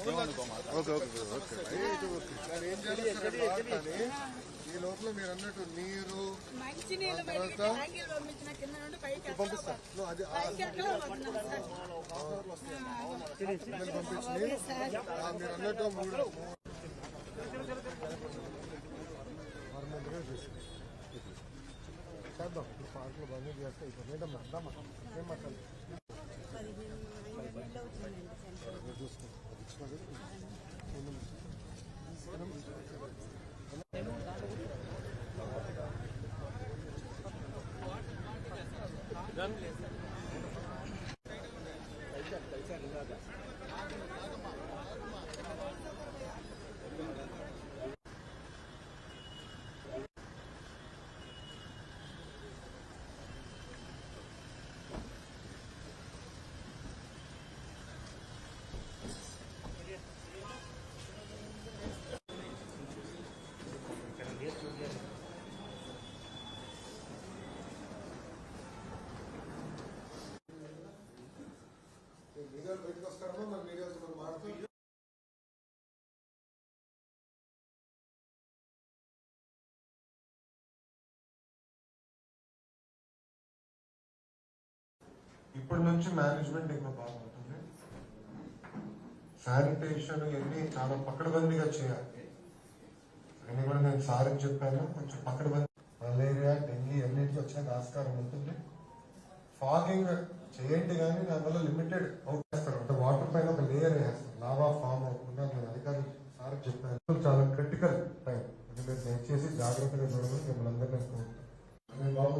ఈ లోపల మీరు అన్నట్టు నీరు పంపిస్తాను. అది పంపించి మీరు అన్నట్టు చేద్దాం. పార్కులు బంద్ చేస్తే ఇప్పుడు లేదమ్మా అద్దామా ఏం మాట్లాడాలి బయటకు వస్తారమ్మా మన మీడియాతో మనం మాట్లాడుతూ ఇప్పటి నుంచి మేనేజ్మెంట్ ఇంకా బాగుంటుంది. శానిటేషన్ ఇవన్నీ చాలా పకడ్బందీగా చేయాలి. అని కూడా నేను సార్కి చెప్పాను, కొంచెం పకడ్బందీ. మలేరియా డెంగీ అన్నిటికీ వచ్చే ఆస్కారం ఉంటుంది. ఫాగింగ్ చేయండి కానీ దానివల్ల లిమిటెడ్ అవుట్ చేస్తారు. అంటే వాటర్ పైన ఒక లేయర్ వేస్తారు, లావా ఫామ్ అవ్వకుండా. నేను అధికారులు సార్ చెప్పాను, చాలా క్రిటికల్ టైం. అంటే మీరు దయచేసి జాగ్రత్తగా చూడమని మిమ్మల్ని అందరినీ కోరుతాను. బాబు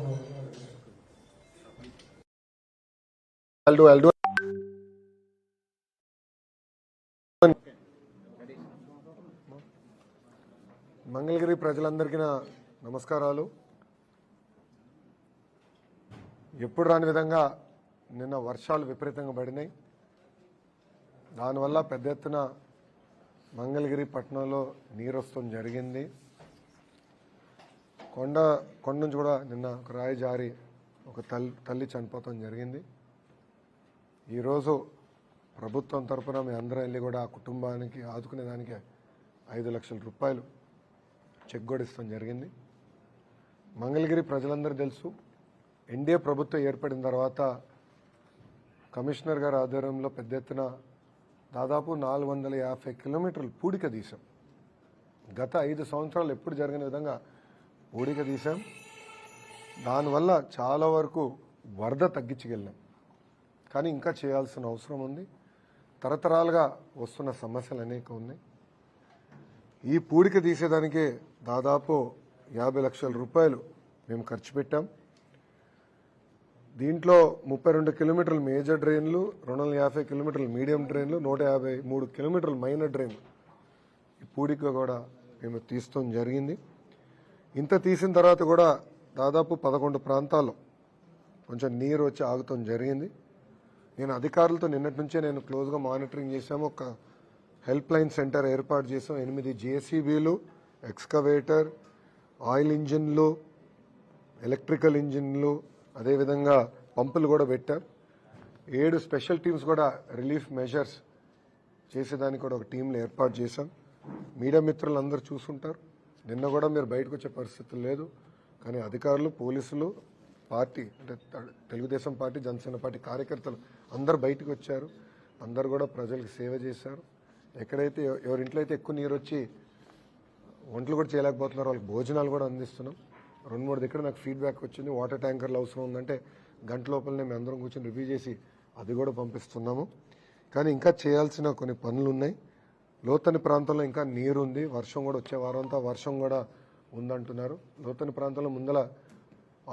మంగళగిరి ప్రజలందరికీ నా నమస్కారాలు. ఎప్పుడు రాని విధంగా నిన్న వర్షాలు విపరీతంగా పడినాయి. దానివల్ల పెద్ద ఎత్తున మంగళగిరి పట్టణంలో నీరు వస్తుంది జరిగింది. కొండ నుంచి కూడా నిన్న ఒక రాయి జారి ఒక తల్లి చనిపోవడం జరిగింది. ఈరోజు ప్రభుత్వం తరఫున మీ అందరం వెళ్ళి కూడా ఆ కుటుంబానికి ఆదుకునేదానికి 5 లక్షల రూపాయలు చెక్ కూడా ఇస్తాం జరిగింది. మంగళగిరి ప్రజలందరూ తెలుసు, ఎన్డీఏ ప్రభుత్వం ఏర్పడిన తర్వాత కమిషనర్ గారి ఆధ్వర్యంలో పెద్ద ఎత్తున దాదాపు 450 కిలోమీటర్లు పూడిక తీసాం. గత 5 సంవత్సరాలు ఎప్పుడు జరిగిన విధంగా పూడిక తీసాం. దానివల్ల చాలా వరకు వరద తగ్గించగలిగాం. కానీ ఇంకా చేయాల్సిన అవసరం ఉంది. తరతరాలుగా వస్తున్న సమస్యలు అనేక ఉన్నాయి. ఈ పూడిక తీసేదానికి దాదాపు 50 లక్షల రూపాయలు మేము ఖర్చు పెట్టాం. దీంట్లో 32 కిలోమీటర్లు మేజర్ డ్రైన్లు, 250 కిలోమీటర్లు మీడియం డ్రైన్లు, 153 కిలోమీటర్లు మైనర్ డ్రైన్లు ఈ పూడిక కూడా మేము తీస్తాం జరిగింది. ఇంత తీసిన తర్వాత కూడా దాదాపు 11 ప్రాంతాల్లో కొంచెం నీరు వచ్చి ఆగుతాం జరిగింది. నేను అధికారులతో నిన్నటి నుంచే నేను క్లోజ్గా మానిటరింగ్ చేశాము. ఒక హెల్ప్ లైన్ సెంటర్ ఏర్పాటు చేసాం. 8 జేసీబీలు, ఎక్స్కవేటర్, ఆయిల్ ఇంజిన్లు, ఎలక్ట్రికల్ ఇంజిన్లు, అదేవిధంగా పంపులు కూడా పెట్టారు. 7 స్పెషల్ టీమ్స్ కూడా రిలీఫ్ మెజర్స్ చేసేదానికి కూడా ఒక టీంలు ఏర్పాటు చేశాం. మీడియా మిత్రులు అందరూ చూసుంటారు. నిన్న కూడా మీరు బయటకు వచ్చే పరిస్థితులు లేదు. కానీ అధికారులు, పోలీసులు, పార్టీ అంటే తెలుగుదేశం పార్టీ, జనసేన పార్టీ కార్యకర్తలు అందరు బయటకు వచ్చారు. అందరు కూడా ప్రజలకు సేవ చేశారు. ఎక్కడైతే ఎవరింట్లో అయితే ఎక్కువ నీరు వచ్చి వంటలు కూడా చేయలేకపోతున్నారో వాళ్ళకి భోజనాలు కూడా అందిస్తున్నాం. 2-3 దగ్గర నాకు ఫీడ్బ్యాక్ వచ్చింది. వాటర్ ట్యాంకర్లు అవసరం ఉందంటే గంట లోపలనే మేము అందరం కూర్చొని రివ్యూ చేసి అది కూడా పంపిస్తున్నాము. కానీ ఇంకా చేయాల్సిన కొన్ని పనులు ఉన్నాయి. లోతని ప్రాంతంలో ఇంకా నీరు ఉంది. వర్షం కూడా వచ్చే వారంతా వర్షం కూడా ఉందంటున్నారు. లోతని ప్రాంతంలో ముందల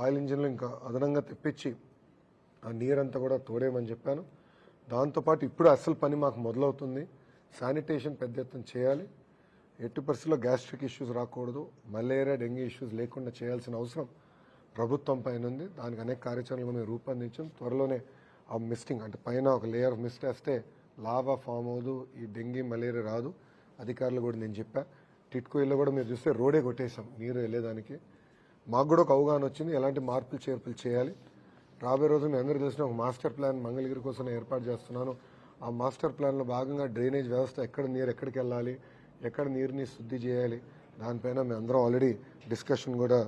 ఆయిల్ ఇంజిన్లు ఇంకా అదనంగా తెప్పించి ఆ నీరంతా కూడా తోడేయమని చెప్పాను. దాంతోపాటు ఇప్పుడు అసలు పని మాకు మొదలవుతుంది. శానిటేషన్ పెద్ద ఎత్తున చేయాలి. ఎట్టి పరిస్థితుల్లో గ్యాస్ట్రిక్ ఇష్యూస్ రాకూడదు. మలేరియా, డెంగీ ఇష్యూస్ లేకుండా చేయాల్సిన అవసరం ప్రభుత్వం పైన ఉంది. దానికి అనేక కార్యాచరణలు మేము రూపొందించాం. త్వరలోనే ఆ మిస్టింగ్ అంటే పైన ఒక లేయర్ ఆఫ్ మిస్ట్ వేస్తే లావా ఫామ్ అవ్వదు, ఈ డెంగీ మలేరియా రాదు. అధికారులు కూడా నేను చెప్పా. టిట్కో ఇల్లు కూడా మీరు చూస్తే రోడే కొట్టేసాం నీరు వెళ్ళేదానికి. మాకు కూడా ఒక అవగాహన వచ్చింది ఎలాంటి మార్పులు చేర్పులు చేయాలి. రాబోయే రోజు మీ అందరూ తెలిసిన ఒక మాస్టర్ ప్లాన్ మంగళగిరి కోసం ఏర్పాటు చేస్తున్నాను. ఆ మాస్టర్ ప్లాన్లో భాగంగా డ్రైనేజ్ వ్యవస్థ ఎక్కడ నీరు ఎక్కడికి వెళ్ళాలి, ఎక్కడ నీరుని శుద్ధి చేయాలి, దానిపైన మేము అందరం ఆల్రెడీ డిస్కషన్ కూడా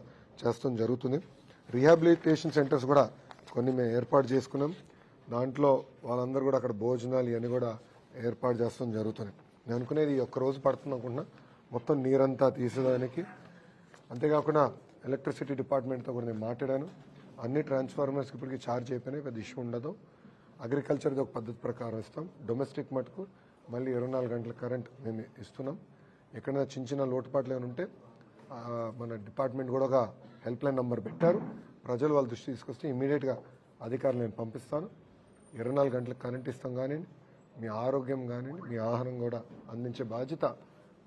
చేస్తాం జరుగుతుంది. రీహాబిలిటేషన్ సెంటర్స్ కూడా కొన్ని మేము ఏర్పాటు చేసుకున్నాం. దాంట్లో వాళ్ళందరూ కూడా అక్కడ భోజనాలు ఇవన్నీ కూడా ఏర్పాటు చేస్తాం జరుగుతుంది. నేను అనుకునేది ఒక్క రోజు పడుతుంది అనుకున్నా మొత్తం నీరంతా తీసేదానికి. అంతేకాకుండా ఎలక్ట్రిసిటీ డిపార్ట్మెంట్తో కూడా నేను మాట్లాడాను. అన్ని ట్రాన్స్ఫార్మర్స్కి ఇప్పటికీ ఛార్జ్ అయిపోయినాయి, పెద్ద ఇష్యూ ఉండదు. అగ్రికల్చర్ది ఒక పద్ధతి ప్రకారం ఇస్తాం. డొమెస్టిక్ మటుకు మళ్ళీ 24 గంటల కరెంట్ మేము ఇస్తున్నాం. ఎక్కడైనా చిన్న చిన్న లోటుపాట్లు ఏమైనా ఉంటే మన డిపార్ట్మెంట్ కూడా ఒక హెల్ప్ లైన్ నెంబర్ పెట్టారు. ప్రజలు వాళ్ళ దృష్టి తీసుకొస్తే ఇమీడియట్గా అధికారులు నేను పంపిస్తాను. 24 గంటలకు కరెంట్ ఇస్తాం కానివ్వండి, మీ ఆరోగ్యం కానివ్వండి, మీ ఆహారం కూడా అందించే బాధ్యత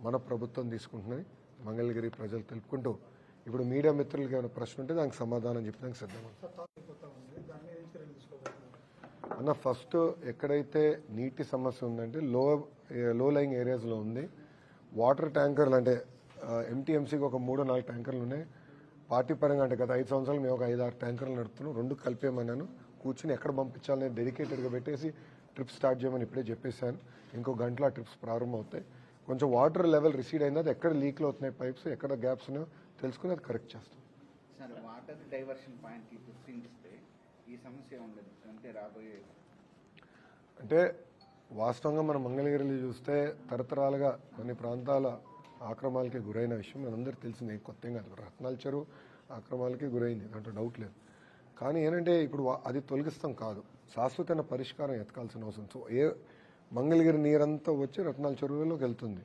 మన ప్రభుత్వం తీసుకుంటున్నది మంగళగిరి ప్రజలు తెలుపుకుంటూ, ఇప్పుడు మీడియా మిత్రులకి ఏమైనా ప్రశ్న ఉంటే దానికి సమాధానం చెప్పడానికి సిద్ధంగా అన్న. ఫస్ట్ ఎక్కడైతే నీటి సమస్య ఉందంటే లో లయింగ్ ఏరియాస్లో ఉంది. వాటర్ ట్యాంకర్లు అంటే ఎంటీఎంసీకి ఒక 3-4 ట్యాంకర్లు ఉన్నాయి. పార్టీ పరంగా అంటే గత 5 సంవత్సరాలు మేము ఒక 5-6 ట్యాంకర్లు నడుపుతున్నాం. 2 కలిపేమన్నాను. కూర్చుని ఎక్కడ పంపించాలని డెడికేటెడ్గా పెట్టేసి ట్రిప్స్ స్టార్ట్ చేయమని ఇప్పుడే చెప్పేశాను. ఇంకో గంటలో ట్రిప్స్ ప్రారంభం అవుతాయి. కొంచెం వాటర్ లెవెల్ రిసీడ్ అయింది, అది ఎక్కడ లీక్లు అవుతున్నాయి పైప్స్, ఎక్కడ గ్యాప్స్ ఉన్నాయో తెలుసుకుని అది కరెక్ట్ చేస్తాం. సార్, వాటర్ డైవర్షన్ పాయింట్కి గుర్తించితే ఈ సమస్య ఉండదు అంటే రాబోయే అంటే వాస్తవంగా మనం మంగళగిరిలో చూస్తే తరతరాలుగా కొన్ని ప్రాంతాల ఆక్రమాలకి గురైన విషయం మనందరికీ తెలిసింది, కొత్త కాదు. రత్నాల చెరువు ఆక్రమాలకి గురైంది, దాంట్లో డౌట్ లేదు. కానీ ఏంటంటే ఇప్పుడు అది తొలగిస్తాం కాదు, శాశ్వతమైన పరిష్కారం ఎతకాల్సిన అవసరం. సో మంగళగిరి నీరంతా వచ్చి రత్నాల చెరువులోకి వెళ్తుంది,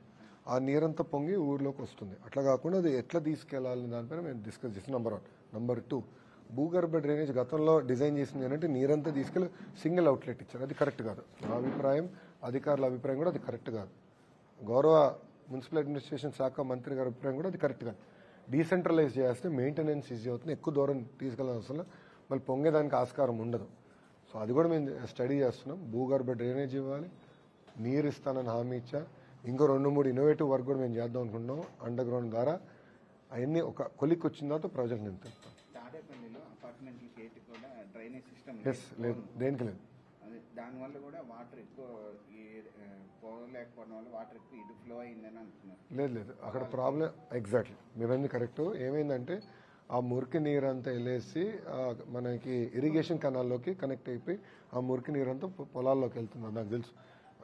ఆ నీరంతా పొంగి ఊర్లోకి వస్తుంది. అట్లా కాకుండా అది ఎట్లా తీసుకెళ్లాలని దానిపైన మేము డిస్కస్ చేస్తాం. నెంబర్ 1. నెంబర్ 2, భూగర్భ డ్రైనేజ్ గతంలో డిజైన్ చేసింది ఏంటంటే నీరంతా తీసుకెళ్ళి సింగిల్ అవుట్లెట్ ఇచ్చారు, అది కరెక్ట్ కాదు. నా అభిప్రాయం, అధికారుల అభిప్రాయం కూడా అది కరెక్ట్ కాదు. గౌరవ మున్సిపల్ అడ్మినిస్ట్రేషన్ శాఖ మంత్రి గారి అభిప్రాయం కూడా అది కరెక్ట్ కాదు. డీసెంట్రలైజ్ చేస్తే మెయింటెనెన్స్ ఈజీ అవుతుంది, ఎక్కువ దూరం తీసుకెళ్ళిన అవసరం మళ్ళీ పొంగేదానికి ఆస్కారం ఉండదు. సో అది కూడా మేము స్టడీ చేస్తున్నాం. భూగర్భ డ్రైనేజ్ ఇవ్వాలి, నీరు ఇస్తానని హామీ ఇచ్చా. ఇంకో 2-3 ఇన్నోవేటివ్ వర్క్ కూడా మేము చేద్దాం అనుకుంటున్నాం అండర్ గ్రౌండ్ ద్వారా. అవన్నీ ఒక కొలిక్ వచ్చిన తర్వాత ప్రజలకు నేను తెలుస్తాను. తాడేపల్లిలో అపార్ట్మెంట్లకి కూడా డ్రైనేజ్ సిస్టమ్ లేదు, దేనికి లేదు. దానివల్ల కూడా వాటర్ ఎక్కువ పోలేకపోవడం వల్ల వాటర్ ఎక్కువ ఇటు ఫ్లో అయిందని అంటున్నారు. లేదు, అక్కడ ప్రాబ్లం ఎగ్జాక్ట్లీ మీరన్నీ కరెక్ట్. ఏమైందంటే ఆ మురికి నీరు అంతా వెళ్ళేసి మనకి ఇరిగేషన్ కెనాల్లోకి కనెక్ట్ అయిపోయి ఆ మురికి నీరంతా పొలాల్లోకి వెళ్తుంది. నాకు తెలుసు,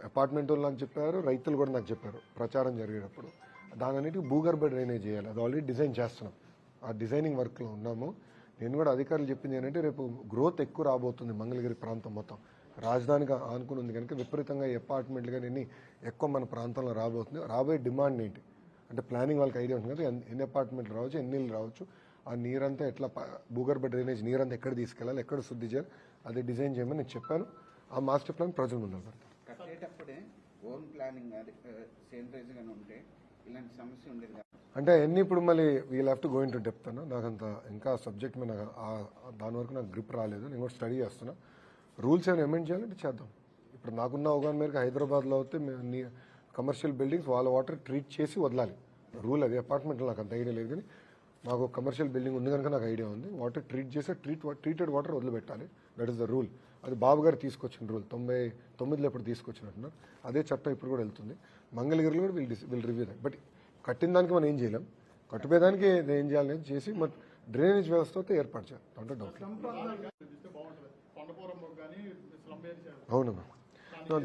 అపార్ట్మెంట్ వాళ్ళు నాకు చెప్పారు, రైతులు కూడా నాకు చెప్పారు ప్రచారం జరిగేటప్పుడు. దానన్నిటికీ భూగర్భ డ్రైనేజ్ చేయాలి, అది ఆల్రెడీ డిజైన్ చేస్తున్నాం, ఆ డిజైనింగ్ వర్క్లో ఉన్నాము. నేను కూడా అధికారులు చెప్పింది ఏంటంటే రేపు గ్రోత్ ఎక్కువ రాబోతుంది మంగళగిరి ప్రాంతం మొత్తం. రాజధానిగా ఆనుకుని ఉంది కనుక విపరీతంగా అపార్ట్మెంట్లు కానీ ఎన్ని ఎక్కువ మన ప్రాంతంలో రాబోతుంది. రాబోయే డిమాండ్ ఏంటి అంటే ప్లానింగ్ వాళ్ళకి ఐడియా ఉంటుంది కదా, ఎన్ని అపార్ట్మెంట్లు రావచ్చు, ఎన్ని నీళ్ళు రావచ్చు, ఆ నీరంతా ఎట్లా భూగర్భ డ్రైనేజ్ నీరంతా ఎక్కడ తీసుకెళ్ళాలి, ఎక్కడ శుద్ధి చేయాలి, అది డిజైన్ చేయమని నేను చెప్పాను. ఆ మాస్టర్ ప్లాన్ ప్రజలు ముందు పెడతారు. కట్టేటప్పుడే ఓన్ ప్లానింగ్ సేంట్రైజ్గానే ఉంటే ఇలాంటి సమస్య ఉండేది కాదు. అంటే అన్ని ఇప్పుడు మళ్ళీ we'll have to go in to depth అన్న. నాకు అంత ఇంకా సబ్జెక్ట్ మీద దాని వరకు నాకు గ్రిప్ రాలేదు, నేను కూడా స్టడీ చేస్తున్నా. రూల్స్ ఏమైనా అమెండ్ చేయాలంటే చేద్దాం. ఇప్పుడు నాకున్న అవగాహన మేరకు హైదరాబాద్లో అయితే కమర్షియల్ బిల్డింగ్స్ వాళ్ళ వాటర్ ట్రీట్ చేసి వదలాలి, రూల్ అది. అపార్ట్మెంట్లో నాకు అంత ఐడియా లేదు, కానీ మాకు కమర్షియల్ బిల్డింగ్ ఉంది కనుక నాకు ఐడియా ఉంది. వాటర్ ట్రీట్ చేసి ట్రీటెడ్ వాటర్ వదిలిపెట్టాలి, దట్ ఈస్ ద రూల్. అది బాబు గారు తీసుకొచ్చిన రూల్, 99లో ఎప్పుడు తీసుకొచ్చినట్టున్నారు. అదే చట్టం ఇప్పుడు కూడా వెళ్తుంది. మంగళగిరిలో కూడా విల్ రివ్యూ దట్. బట్ కట్టిన దానికి మనం ఏం చేయలేం, కట్టుపోయేదానికి ఏం చేయాలని చేసి మన డ్రైనేజ్ వ్యవస్థతో ఏర్పాటు చేయాలి, అంటే డౌట్. అవునమ్మా,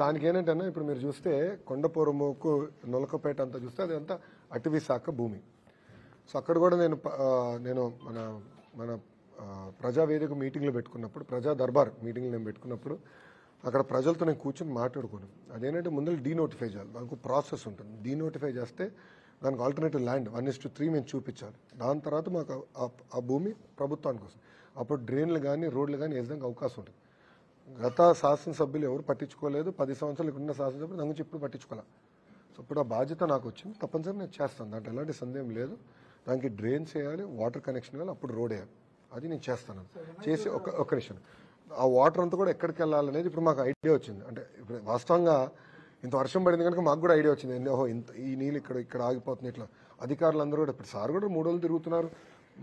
దానికి ఏంటంటే ఇప్పుడు మీరు చూస్తే కొండపోరమోకు నొలకపేట అంతా చూస్తే అది అంతా అటవీ శాఖ భూమి. సో అక్కడ కూడా నేను మన ప్రజావేదిక మీటింగ్లు పెట్టుకున్నప్పుడు, ప్రజా దర్బార్ మీటింగ్లు నేను పెట్టుకున్నప్పుడు అక్కడ ప్రజలతో నేను కూర్చొని మాట్లాడుకున్నాను. అదేంటంటే ముందు డీనోటిఫై చేయాలి, దానికి ప్రాసెస్ ఉంటుంది. డీనోటిఫై చేస్తే దానికి ఆల్టర్నేటివ్ ల్యాండ్ 1:3 మేము చూపించాలి. దాని తర్వాత మాకు ఆ భూమి ప్రభుత్వానికి వస్తుంది. అప్పుడు డ్రైన్లు కానీ రోడ్లు కానీ వేసడానికి అవకాశం ఉంటుంది. గత శాసనసభ్యులు ఎవరు పట్టించుకోలేదు, 10 సంవత్సరాలు ఇక్కడున్న శాసనసభ్యులు దాని గురించి ఇప్పుడు పట్టించుకోవాలి. సో ఇప్పుడు ఆ బాధ్యత నాకు వచ్చింది, తప్పనిసరి నేను చేస్తాను, దాంట్లో ఎలాంటి సందేహం లేదు. దానికి డ్రైన్స్ వేయాలి, వాటర్ కనెక్షన్ వేయాలి, అప్పుడు రోడ్ వేయాలి, అది నేను చేస్తాను. చేసి ఒక నిమిషం, ఆ వాటర్ అంతా కూడా ఎక్కడికి వెళ్ళాలనేది ఇప్పుడు మాకు ఐడియా వచ్చింది. అంటే ఇప్పుడు వాస్తవంగా ఇంత వర్షం పడింది కనుక మాకు కూడా ఐడియా వచ్చింది, ఓహో ఇంత ఈ నీళ్ళు ఇక్కడ ఆగిపోతుంది. ఇట్లా అధికారులు అందరూ కూడా ఇప్పుడు సార్ కూడా 3 రోజులు తిరుగుతున్నారు,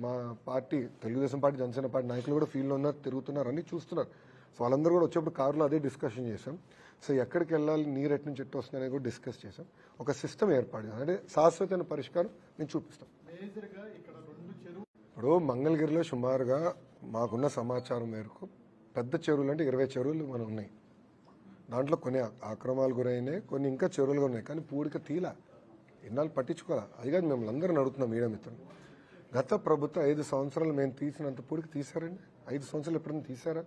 మా party Telugu Desam party Janasena party నాయకులు కూడా ఫీల్డ్లో ఉన్నారు, తిరుగుతున్నారు, అన్నీ చూస్తున్నారు. సో వాళ్ళందరూ కూడా వచ్చేప్పుడు కారులో అదే డిస్కషన్ చేశాం. సో ఎక్కడికి వెళ్ళాలి, నీరు ఎటు నుంచి ఎట్టు వస్తుంది అనేది కూడా డిస్కస్ చేసాం. ఒక సిస్టమ్ ఏర్పాటు చేసాం. అంటే శాశ్వతమైన పరిష్కారం నేను చూపిస్తాం. ఇప్పుడు మంగళగిరిలో సుమారుగా మాకున్న సమాచారం మేరకు పెద్ద చెరువులు అంటే 20 చెరువులు మనం ఉన్నాయి. దాంట్లో కొన్ని ఆక్రమాలు గురైనాయి, కొన్ని ఇంకా చెరువులుగా ఉన్నాయి. కానీ పూడిక తీలా ఎన్నాళ్ళు పట్టించుకోవాలి. అది కాదు మిమ్మల్ని అందరిని అడుగుతున్నాం మీడియా మిత్రులు. గత ప్రభుత్వం 5 సంవత్సరాలు మేము తీసినంత పూడికి తీసారండి? 5 సంవత్సరాలు ఎప్పుడైనా తీసారా?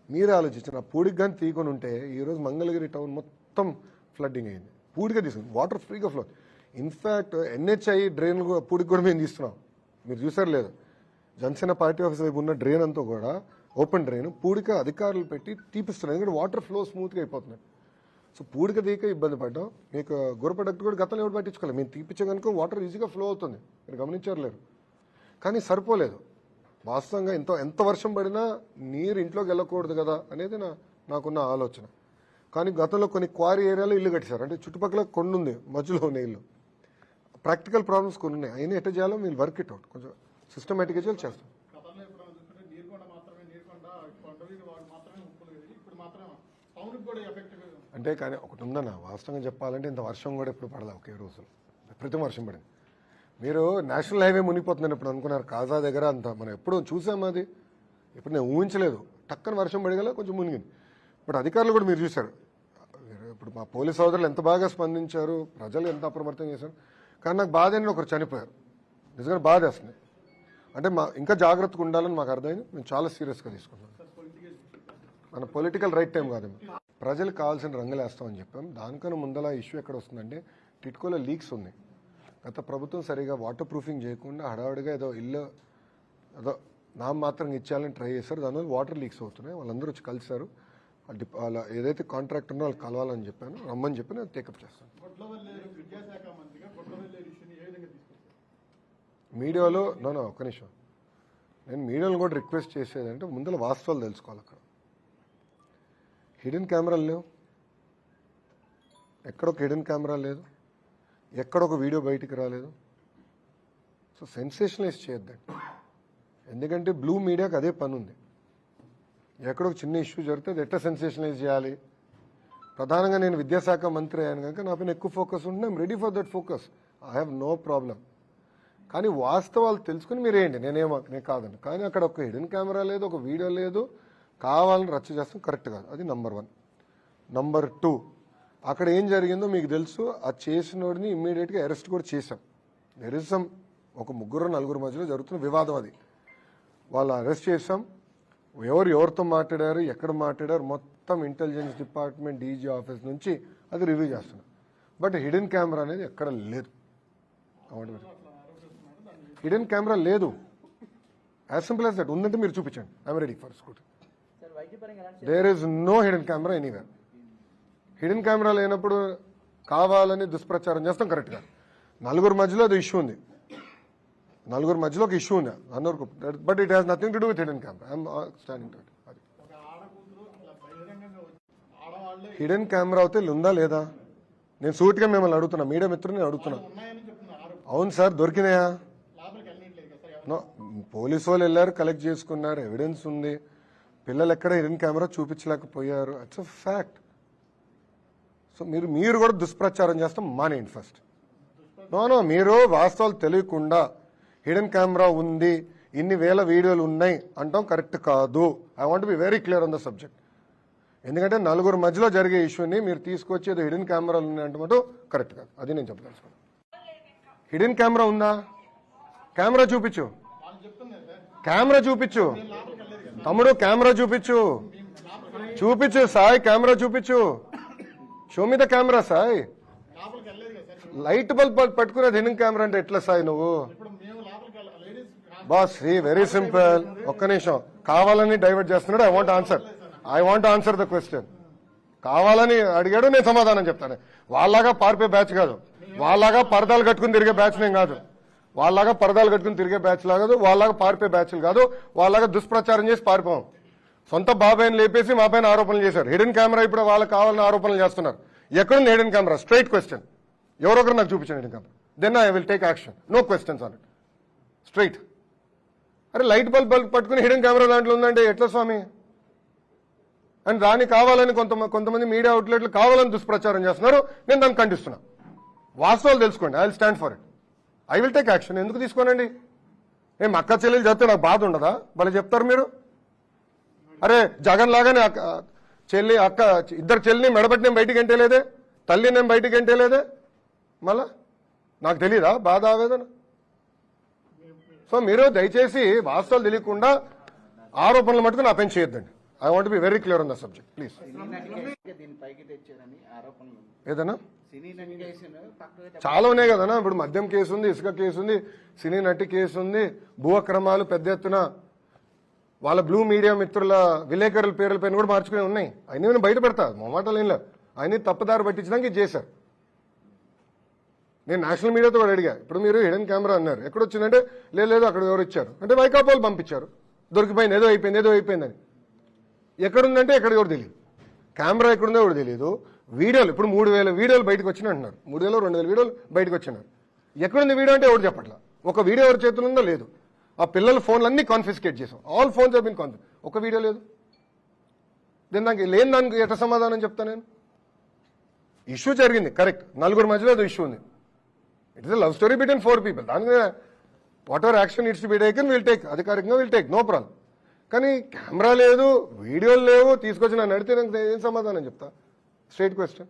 మీరే ఆలోచించిన పూడికి కానీ తీకొని ఉంటే ఈరోజు మంగళగిరి టౌన్ మొత్తం ఫ్లడ్డింగ్ అయింది. పూడిగా తీసుకుంది, వాటర్ ఫ్రీగా ఫ్లో. ఇన్ఫ్యాక్ట్ NHI డ్రైన్లు పూడికి కూడా మేము తీస్తున్నాం. మీరు చూసారు లేదు, జనసేన పార్టీ ఆఫీస్ వైపు ఉన్న డ్రైన్ అంతా కూడా ఓపెన్ డ్రైన్ పూడిక అధికారులు పెట్టి తీపిస్తున్నారు. ఎందుకంటే వాటర్ ఫ్లో స్మూత్గా అయిపోతున్నాయి. సో పూడిక తీక ఇబ్బంది పడ్డాం. మీకు గొర్రెపడక్ట్ కూడా గతంలో ఎవరు పట్టించుకోలేదు. మేము తీపించే కనుక వాటర్ ఈజీగా ఫ్లో అవుతుంది, మీరు గమనించలేరు. కానీ సరిపోలేదు. వాస్తవంగా ఎంత వర్షం పడినా నీరు ఇంట్లోకి వెళ్ళకూడదు కదా అనేది నాకున్న ఆలోచన. కానీ గతంలో కొన్ని క్వారీ ఏరియాలో ఇల్లు కట్టారు. అంటే చుట్టుపక్కల కొండ ఉంది, మధ్యలో ఉన్న ఇల్లు. ప్రాక్టికల్ ప్రాబ్లమ్స్ కొన్ని ఉన్నాయి. అయినా ఎట్ట చేయాలో మీరు వర్క్ ఇట్ అవుట్ కొంచెం సిస్టమేటిక్గా చేస్తాం. అంటే కానీ ఒకటి ఉందన్న, వాస్తవంగా చెప్పాలంటే ఇంత వర్షం కూడా ఎప్పుడు పడలే. ఒకే రోజులు ప్రతి వర్షం పడింది. మీరు నేషనల్ హైవే మునిగిపోతుందని ఇప్పుడు అనుకున్నారు. కాజా దగ్గర అంతా మనం ఎప్పుడు చూసాము. అది ఇప్పుడు నేను ఊహించలేదు. టక్కన వర్షం పడగల కొంచెం మునిగింది. ఇప్పుడు అధికారులు కూడా మీరు చూశారు. ఇప్పుడు మా పోలీస్ సోదరులు ఎంత బాగా స్పందించారు, ప్రజలు ఎంత అప్రమత్తం చేశారు. కానీ నాకు బాధ అయిన ఒకరు చనిపోయారు. నిజంగా బాధ వేస్తుంది. అంటే ఇంకా జాగ్రత్తగా ఉండాలని మాకు అర్థమైంది. మేము చాలా సీరియస్గా తీసుకున్నాం. మన పొలిటికల్ రైట్ టైం కాదు. ప్రజలకు కావాల్సిన రంగులు వేస్తామని చెప్పాం. దానికన్నా ముందల ఇష్యూ ఎక్కడ వస్తుందంటే టిట్కోలో లీక్స్ ఉన్నాయి. గత ప్రభుత్వం సరిగా వాటర్ ప్రూఫింగ్ చేయకుండా హడావుడిగా ఏదో ఇల్లు ఏదో మాత్రం ఇచ్చేయాలని ట్రై చేశారు. దానివల్ల వాటర్ లీక్స్ అవుతున్నాయి. వాళ్ళందరూ వచ్చి కలిశారు. వాళ్ళ ఏదైతే కాంట్రాక్ట్ ఉందో వాళ్ళు కలవాలని చెప్పాను, రమ్మని చెప్పి నేను టేకప్ చేస్తాను. మీడియాలో ఒక్క నిమిషం, నేను మీడియాలో కూడా రిక్వెస్ట్ చేసేదంటే ముందర వాస్తవాలు తెలుసుకోవాలి. అక్కడ హిడెన్ కెమెరాలు లేవు, ఎక్కడొక హిడెన్ కెమెరా లేదు, ఎక్కడొక వీడియో బయటికి రాలేదు. సో సెన్సేషనలైజ్ చేయొద్దండి. ఎందుకంటే బ్లూ మీడియాకి అదే పని ఉంది. ఎక్కడో చిన్న ఇష్యూ జరిగితే అది ఎట్లా సెన్సేషనలైజ్ చేయాలి. ప్రధానంగా నేను విద్యాశాఖ మంత్రి అయ్యాను కనుక నా పైన ఎక్కువ ఫోకస్ ఉంటే I'm ready for that focus. I have no problem. కానీ వాస్తవాలు తెలుసుకుని మీరు ఏంటి, నేను కాదండి. కానీ అక్కడ ఒక హిడెన్ కెమెరా లేదు, ఒక వీడియో లేదు, కావాలని రచ్చ చేస్తాం, కరెక్ట్ కాదు. అది నంబర్ 1. నంబర్ 2, అక్కడ ఏం జరిగిందో మీకు తెలుసు. ఆ చేసినోడిని ఇమ్మీడియట్గా అరెస్ట్ కూడా చేశాం. దెర్ ఇస్ సమ్ ఒక 3-4 మధ్యలో జరుగుతున్న వివాదం. అది వాళ్ళు అరెస్ట్ చేశాం. ఎవరితో మాట్లాడారు, ఎక్కడ మాట్లాడారు, మొత్తం ఇంటెలిజెన్స్ డిపార్ట్మెంట్ డీజీ ఆఫీస్ నుంచి అది రివ్యూ చేస్తున్నాం. బట్ హిడెన్ కెమెరా అనేది ఎక్కడ లేదు. హిడెన్ కెమెరా లేదు. As simple as that. ఉందంటే మీరు చూపించండి. I'm ready for scoot. There is no hidden camera anywhere. Hidden camera లేనప్పుడు కావాలని దుష్ప్రచారం చేస్తాం, కరెక్ట్గా. 4 మధ్యలో అది ఇష్యూ ఉంది. 4 మధ్యలో ఒక ఇష్యూ ఉంది అందరికీ. But it has nothing to do with hidden camera. I'm standing to it. అది హిడెన్ కెమెరా అయితే ఉందా లేదా? నేను సూటిగా మిమ్మల్ని అడుగుతున్నా, మీడియా మిత్రుని అడుగుతున్నా. అవును సార్, దొరికినాయా? పోలీసు వాళ్ళు వెళ్ళారు, కలెక్ట్ చేసుకున్నారు, ఎవిడెన్స్ ఉంది. పిల్లలు ఎక్కడ హిడెన్ కెమెరా చూపించలేకపోయారు. It's a fact. సో మీరు కూడా దుష్ప్రచారం చేస్తాం మానేయండి ఫస్ట్. నో, మీరు వాస్తవాలు తెలియకుండా హిడెన్ కెమెరా ఉంది, ఇన్ని వేల వీడియోలు ఉన్నాయి అంటాం కరెక్ట్ కాదు. I want be very clear on the subject. ఎందుకంటే 4 మధ్యలో జరిగే ఇష్యూని మీరు తీసుకొచ్చి ఏదో హిడెన్ కెమెరాలు ఉన్నాయంటే మటు కరెక్ట్ కాదు. అది నేను చెప్పదలుచుకున్నాను. హిడెన్ కెమెరా ఉందా? కెమెరా చూపించు, కెమెరా చూపించు తమ్ముడు, కెమెరా చూపించు సాయి, కెమెరా చూపించు. Show me the camera Sai. Light bulb పట్టుకునేది హిడెన్ కెమెరా అంటే ఎట్లా సాయి నువ్వు? Boss, very simple. ఒక్క నిమిషం, కావాలని డైవర్ట్ చేస్తున్నాడు. I want answer the question. కావాలని అడిగాడు, నేను సమాధానం చెప్తాను. వాళ్ళలాగా పారిపోయే బ్యాచ్ కాదు, వాళ్ళలాగా పరదాలు కట్టుకుని తిరిగే బ్యాచ్ నేను కాదు, వాళ్ళలాగా పరదాలు కట్టుకుని తిరిగే బ్యాచ్ కాదు, వాళ్ళలాగా పారిపోయే బ్యాచ్లు కాదు, వాళ్ళలాగా దుష్ప్రచారం చేసి పారిపోం. సొంత బాబాయిని లేపేసి మా పైన ఆరోపణలు చేశారు. హిడెన్ కెమెరా ఇప్పుడు వాళ్ళకి కావాలని ఆరోపణలు చేస్తున్నారు. ఎక్కడుంది హిడెన్ కెమెరా? Straight question. ఎవరొకరు నాకు చూపించండి hidden camera. Then I will take action. No questions on it. Straight. అరే లైట్ బల్బ్ పట్టుకుని హిడెన్ కెమెరా దాంట్లో ఉందంటే ఎట్లా స్వామి? అండ్ దాన్ని కావాలని కొంతమంది మీడియా అవుట్లెట్లు కావాలని దుష్ప్రచారం చేస్తున్నారు. నేను దాన్ని ఖండిస్తున్నా. వాస్తవాలు తెలుసుకోండి. I will stand for it. I will take action. ఎందుకు తీసుకోనండి? ఏం అక్క చెల్లెలు చెప్తే నాకు బాధ ఉండదా? భలే చెప్తారు మీరు. అరే జగన్ లాగానే చెల్లి అక్క ఇద్దరు చెల్లిని మెడబెట్టి నేను బయటికి ఎంటేలేదే, తల్లి నేను బయటికి ఎంటేలేదే, మళ్ళా నాకు తెలీదా బాధ ఆవేదన? సో మీరు దయచేసి వాస్తవాలు తెలియకుండా ఆరోపణలు మటుకు నా పైన చేయొద్దండి. I want be very clear on the subject please. దీని పైకి తెచ్చారని ఆరోపణలు ఏదన్నా సినీ నటి కేసును పక్కకు చాలా ఉన్నాయి కదన్నా. ఇప్పుడు మద్యం కేసు ఉంది, ఇసుక కేసు ఉంది, సినీ నటి కేసు ఉంది, భూ అక్రమాలు పెద్ద ఎత్తున వాళ్ళ బ్లూ మీడియా మిత్రుల విలేకరుల పేర్ల పైన కూడా మార్చుకునే ఉన్నాయి. అయినా నేను బయట పెడతా, మొమాటలు ఏం లేదు. అయినా తప్పుదారి పట్టించడానికి ఇది చేశారు. నేను నేషనల్ మీడియాతో కూడా అడిగా. ఇప్పుడు మీరు హిడెన్ కెమెరా అన్నారు, ఎక్కడొచ్చిందంటే లేదు అక్కడ ఎవరు ఇచ్చారు అంటే వైకాపాలు పంపించారు. దొరికిపోయింది, ఏదో అయిపోయిందని. ఎక్కడుందంటే ఎక్కడ ఎవరు తెలియదు. కెమెరా ఎక్కడుందో ఎవరు తెలియదు. వీడియోలు ఇప్పుడు 3000 వీడియోలు బయటకు వచ్చినాయి అంటున్నారు. 3000 2000 వీడియోలు బయటకు వచ్చినారు. ఎక్కడుంది వీడియో అంటే ఎవరు చెప్పట్లా. ఒక వీడియో ఎవరి చేతులు ఉందో లేదు. ఆ పిల్లల ఫోన్లు అన్ని కాన్ఫిస్కేట్ చేసాం. All phones have been confiscate. ఒక వీడియో లేదు. లేని దానికి ఎట్లా సమాధానం చెప్తా నేను? ఇష్యూ జరిగింది కరెక్ట్, నలుగురు మధ్యలో ఏదో ఇష్యూ ఉంది. It is love story between 4 people. దాని మీద what ever action it's to be taken will take, అధికారికంగా విల్ టేక్, నో ప్రాబ్లం. కానీ కెమెరా లేదు, వీడియోలు లేవు, తీసుకొచ్చి నన్ను అడిగితే నాకు ఏం సమాధానం చెప్తా? Straight question.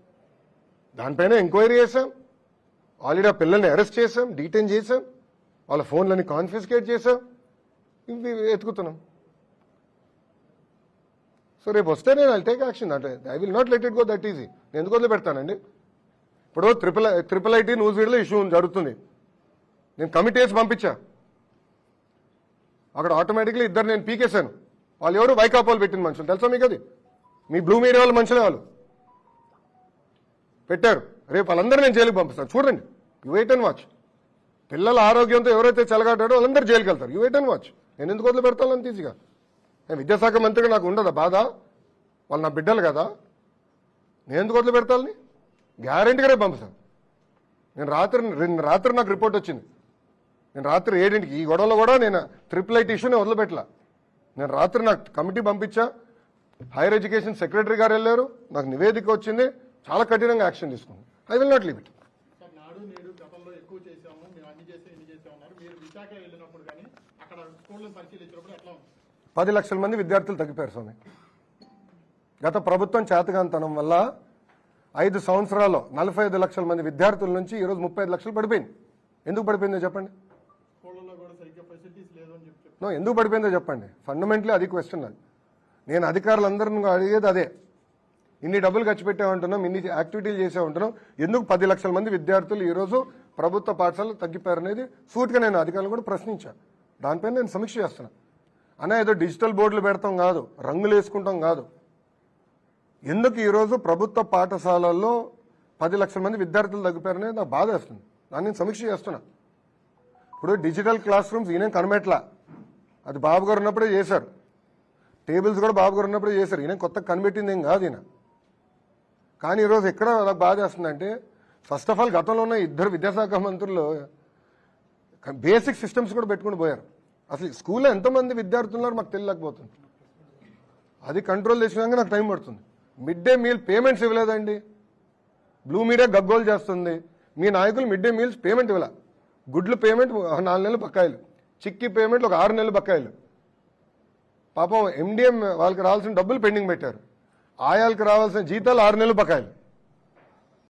దానిపైన ఎంక్వైరీ చేశాం, ఆల్రెడీ ఆ పిల్లల్ని అరెస్ట్ చేశాం, డీటైన్ చేశాం, వాళ్ళ ఫోన్లని కాన్ఫిస్కేట్ చేశాం, ఇవి ఎత్తుకుతున్నాం. సో రేపు వస్తే నేను ఐ టేక్ యాక్షన్. అంటే I will not let it go that easy. నేను ఎందుకు వదిలి పెడతానండి? ఇప్పుడు ట్రిపుల్ ఐటీ న్యూస్ వీడియోలో ఇష్యూ జరుగుతుంది. నేను కమిటీ వేసి పంపించా. అక్కడ ఆటోమేటిక్లీ ఇద్దరు నేను పీకేశాను. వాళ్ళు ఎవరు? వైకాపాలు పెట్టిన మనుషులు. తెలుసా మీకు? అది మీ బ్లూ మీడియా వాళ్ళ మనుషులే వాళ్ళు పెట్టారు. రేపు వాళ్ళందరూ నేను జైలుకి పంపిస్తాను. చూడండి, యూ వెయిట్ అండ్ వాచ్. పిల్లల ఆరోగ్యంతో ఎవరైతే చెలగాటాడో వాళ్ళందరూ జైలుకి వెళ్తారు. You wait and watch. నేను ఎందుకు వదిలి పెడతాను అంత ఈజీగా? నేను విద్యాశాఖ మంత్రిగా నాకు ఉండదా బాధ? వాళ్ళు నా బిడ్డలు కదా, నేను ఎందుకు వదిలి పెడతాను? గ్యారెంటీగా రేపు పంపిస్తాను. నేను రాత్రి నాకు రిపోర్ట్ వచ్చింది. నేను రాత్రి 7 ఈ గొడవలో కూడా నేను ట్రిపుల్ ఐటీ ఇష్యూని వదిలిపెట్టలా. నేను రాత్రి నాకు కమిటీ పంపించా, హైయర్ ఎడ్యుకేషన్ సెక్రటరీ గారు వెళ్ళారు, నాకు నివేదిక వచ్చింది, చాలా కఠినంగా యాక్షన్ తీసుకుంది. I will not leave it. నాడు నేడు గతంలో ఎక్కువ చేసాము, మేము అన్ని చేసి ఎన్ని చేసామన్నారు. మీరు విశాఖ వెళ్ళినప్పుడు కానీ అక్కడ స్కూళ్ళను పరిశీలించినప్పుడు ఎట్లా ఉంది? 10 లక్షల మంది విద్యార్థులు తగ్గిపోయారు స్వామి. గత ప్రభుత్వం చేతగాంతనం వల్ల 5 సంవత్సరాల్లో 45 లక్షల మంది విద్యార్థుల నుంచి ఈరోజు 35 లక్షలు పడిపోయింది. ఎందుకు పడిపోయిందో చెప్పండి? స్కూళ్ళలో కూడా సరిగ్గా ఫెసిలిటీస్ లేదు అని చెప్పి ఎందుకు పడిపోయిందో చెప్పండి. ఫండమెంటలీ అది క్వశ్చన్. అది నేను అధికారులందరినీ అడిగేది అదే. ఇన్ని డబ్బులు ఖర్చు పెట్టామంటున్నాం, ఇన్ని యాక్టివిటీలు చేసామంటున్నాం, ఎందుకు 10 లక్షల మంది విద్యార్థులు ఈరోజు ప్రభుత్వ పాఠశాలలు తగ్గిపోయారు అనేది సూటిగా నేను అధికారులు కూడా ప్రశ్నించాను. దానిపైన నేను సమీక్ష చేస్తున్నా. అన్నా ఏదో డిజిటల్ బోర్డులు పెడతాం కాదు, రంగులు వేసుకుంటాం కాదు. ఎందుకు ఈరోజు ప్రభుత్వ పాఠశాలల్లో 10 లక్షల మంది విద్యార్థులు తగ్గిపోయారనేది నాకు బాధ వేస్తుంది. దాన్ని నేను సమీక్ష చేస్తున్నా. ఇప్పుడు డిజిటల్ క్లాస్ రూమ్స్ ఈయన కనిపెట్టలా, అది బాబు గారు ఉన్నప్పుడే చేశారు. టేబుల్స్ కూడా బాబు గారు ఉన్నప్పుడే చేశారు. ఈయన కొత్త కనిపెట్టింది ఏం కాదు ఈయన. కానీ ఈరోజు ఎక్కడ నాకు బాధ వేస్తుందంటే, ఫస్ట్ ఆఫ్ ఆల్ గతంలో ఉన్న 2 విద్యాశాఖ మంత్రులు బేసిక్ సిస్టమ్స్ కూడా పెట్టుకుని పోయారు. అసలు స్కూల్లో ఎంతమంది విద్యార్థులు ఉన్నారో మాకు తెలియలేకపోతుంది. అది కంట్రోల్ చేసినాక నాకు టైం పడుతుంది. మిడ్ డే మీల్ పేమెంట్స్ ఇవ్వలేదండి. బ్లూ మీడియా గగ్గోలు చేస్తుంది. మీ నాయకులు మిడ్ డే మీల్స్ పేమెంట్ ఇవ్వాల. గుడ్లు పేమెంట్ 4 నెలలు బకాయిలు, చిక్కీ పేమెంట్లు ఒక 6 నెలలు బకాయిలు. పాపం ఎండిఎం వాళ్ళకి రావాల్సిన డబ్బులు పెండింగ్ పెట్టారు. ఆయాలకు రావాల్సిన జీతాలు 6 నెలలు బకాయిలు.